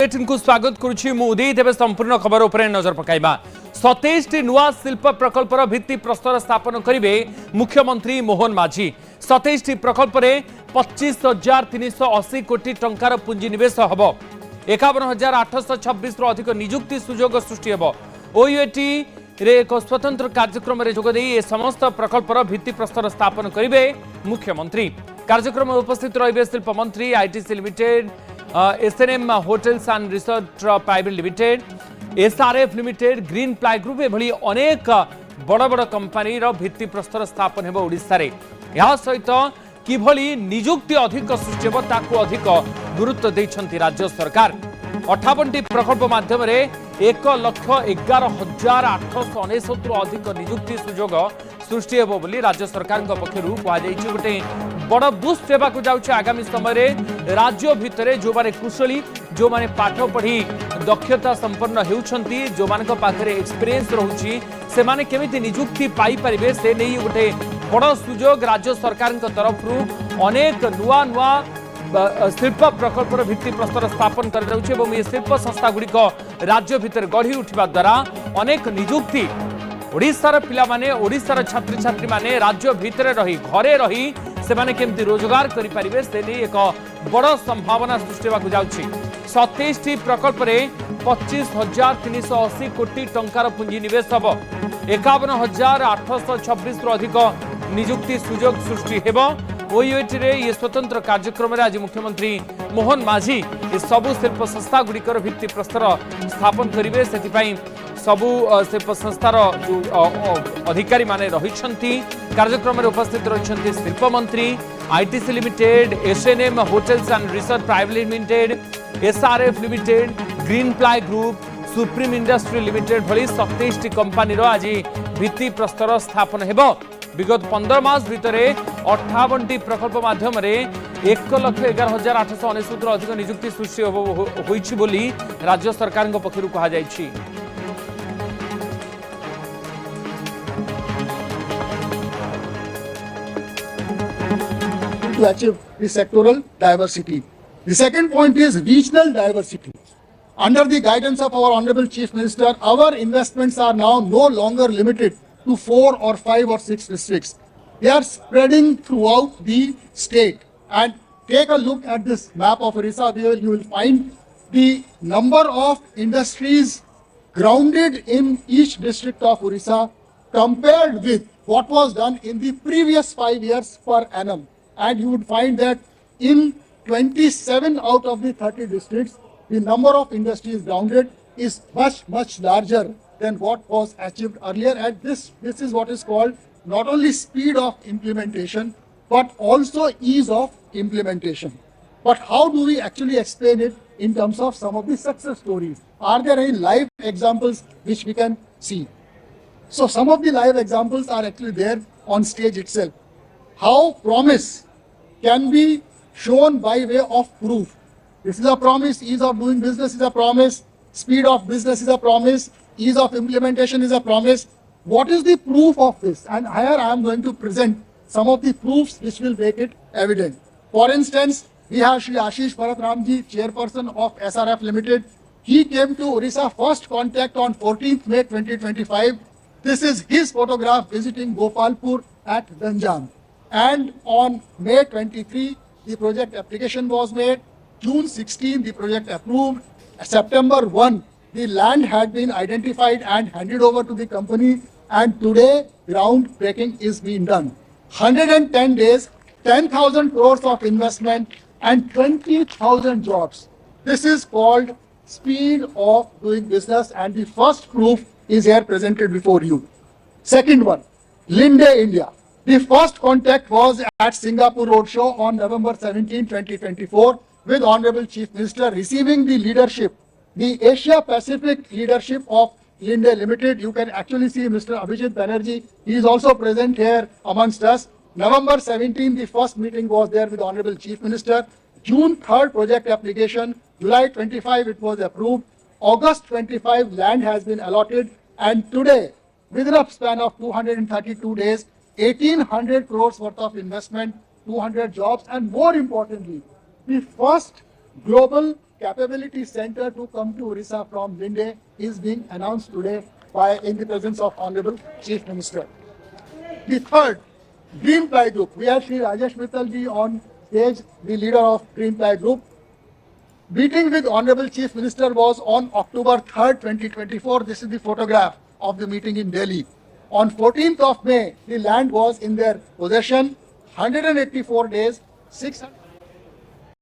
को स्वागत करुछि मु उदय देवे संपूर्ण खबर उपरे नजर पकाइबा 27 नुआ शिल्प प्रकल्पर भित्ति प्रस्तर स्थापन करिवे मुख्यमंत्री मोहन माझी 27 प्रकल्प रे 25,380 कोटी टंकार पुंजी निवेश हबो 51,826 अधिक नियुक्ति सुजोग सृष्टि हबो ओयूएटी रे एक स्वतंत्र कार्यक्रम रे जोग देई ए समस्त प्रकल्पर भित्ति प्रस्तर स्थापन करिवे मुख्यमंत्री कार्यक्रम उपस्थित रहिबे शिल्प मंत्री ITC limited SNM hotels and resort private limited SRF limited Greenply group एभली अनेक बड़ बड़ कंपनी रो भित्ति प्रस्तर स्थापन हेबो ओडिसा रे या सहित किभली नियुक्ति अधिक सृष्टि हेबो ताकू अधिक गुरुत्व दैछंती राज्य सरकार 58 प्रकल्प माध्यम रे 1,11,869 अधिक नियुक्ति सुजोग सृष्टि हेबो बोली राज्य सरकार पक्षरु कहा जायछि गोटे बड़ बुस्ट हेबाकू जाउछि आगामी समय रे राज्य भितरे जो माने कुशली जो माने पाठ पढ़ी दक्षता संपन्न हेउछंती जो मानक पाखरे एक्सपीरियंस रहउछि से माने केमिति नियुक्ति पाई परिबे से नै गोटे बड़ सुजोग राज्य सरकार तरफ अनेक नुआ नुआ शिल्प प्रकल्पर भित्ति प्रस्तर स्थापन कर ये शिल्प संस्था गुड़िक राज्य भितर गढ़ी उठा द्वारा अनेक नियुक्ति ओडिशार पिला माने ओडिशार छात्र छात्री माने राज्य भितर रही घरे रही से माने केमती रोजगार करि परिबे से नै एक बड़ संभावना सृष्टि होबाकू जाउछि 27 प्रकल्प रे 25,380 कोटी टंकार पुंजी निवेश हबो 51,826 अधिक नियुक्ति सुजोग सृष्टि हेबो ओयूएटी रे ये स्वतंत्र कार्यक्रम रे आज मुख्यमंत्री मोहन माझी ये सबु शिल्प संस्था गुड़िकर भित्ति प्रस्तर स्थापन करिवे सेति पई सबु शिल्प संस्थार जो अधिकारी माने रहिछंती कार्यक्रम रे उपस्थित रहिछंती शिल्प मंत्री ITC limited SNM hotels and resort private limited SRF limited Greenply group supreme industry limited भली 27 कंपनी रो आज भित्ति प्रस्तर स्थापन हेबो विगत 15 मास भितरे 58 प्रकल्प माध्यम रे 1,11,869 अधिक नियुक्ति सृष्टि होइछि बोली राज्य सरकार पक्षरु कहा जायछि to achieve the sectoral diversity. The second point is regional diversity. Under the guidance of our Honorable Chief Minister, our investments are now no longer limited to 4 or 5 or 6 districts. They are spreading throughout the state. And take a look at this map of Orissa, where you will find the number of industries grounded in each district of Orissa compared with what was done in the previous 5 years per annum. And you would find that in 27 out of the 30 districts, the number of industries grounded is much larger than what was achieved earlier. And this is what is called not only speed of implementation, but also ease of implementation. But how do we actually explain it in terms of some of the success stories? Are there any live examples which we can see? So some of the live examples are actually there on stage itself. How promise can be shown by way of proof. This is a promise, ease of doing business is a promise, speed of business is a promise, ease of implementation is a promise. What is the proof of this? And here I am going to present some of the proofs which will make it evident. For instance, we have Shri Ashish Bharat Ramji, chairperson of SRF Limited. He came to Orissa first contact on 14th May 2025. This is his photograph visiting Gopalpur at Ganjam. And on May 23, the project application was made. June 16, the project approved. September 1, the land had been identified and handed over to the company. And today, groundbreaking is being done. 110 days, 10,000 crores of investment and 20,000 jobs. This is called speed of doing business, and the first proof is here presented before you. Second one, Linde India. The first contact was at Singapore Roadshow on November 17, 2024 with Honorable Chief Minister receiving the leadership, the Asia Pacific leadership of Linde Limited. You can actually see Mr. Abhijit Banerjee. He is also present here amongst us. November 17, the first meeting was there with Honorable Chief Minister. June 3rd, project application. July 25, it was approved. August 25, land has been allotted. And today, within a span of 232 days, 1,800 crores worth of investment, 200 jobs, and more importantly, the first global capability center to come to Orissa from Linde is being announced today in the presence of Honorable Chief Minister. The third, Greenply Group. We have Shri Rajesh Mittal ji on stage, the leader of Greenply Group. Meeting with Honorable Chief Minister was on October 3rd, 2024. This is the photograph of the meeting in Delhi. On 14th of May, the land was in their possession, 184 days, 600